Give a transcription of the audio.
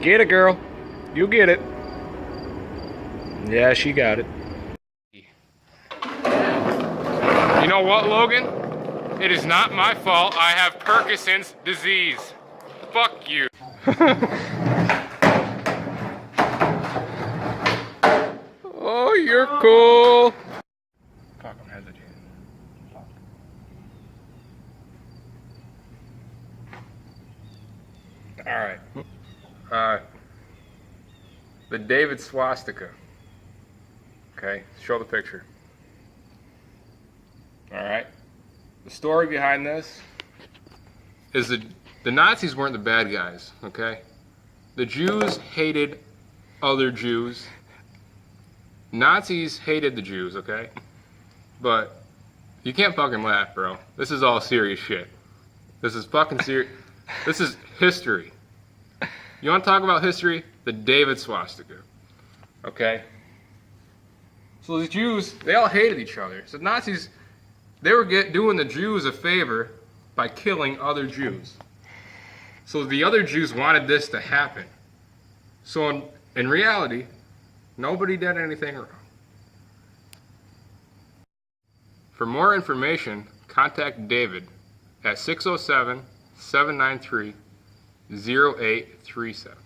Get it, girl. You get it. Yeah, she got it. You know what, Logan? It is not my fault I have Parkinson's disease. Fuck you. Oh, you're cool. Fuck, I'm hesitating. Alright. The David swastika. Okay, show the picture. Alright. The story behind this is the Nazis weren't the bad guys, okay? The Jews hated other Jews. Nazis hated the Jews, okay? But you can't fucking laugh, bro. This is all serious shit. This is fucking serious. This is history. You want to talk about history? The David swastika. Okay? So the Jews, they all hated each other. So Nazis, they were doing the Jews a favor by killing other Jews. So the other Jews wanted this to happen. So in reality, nobody did anything wrong. For more information, contact David at 607-793-0837.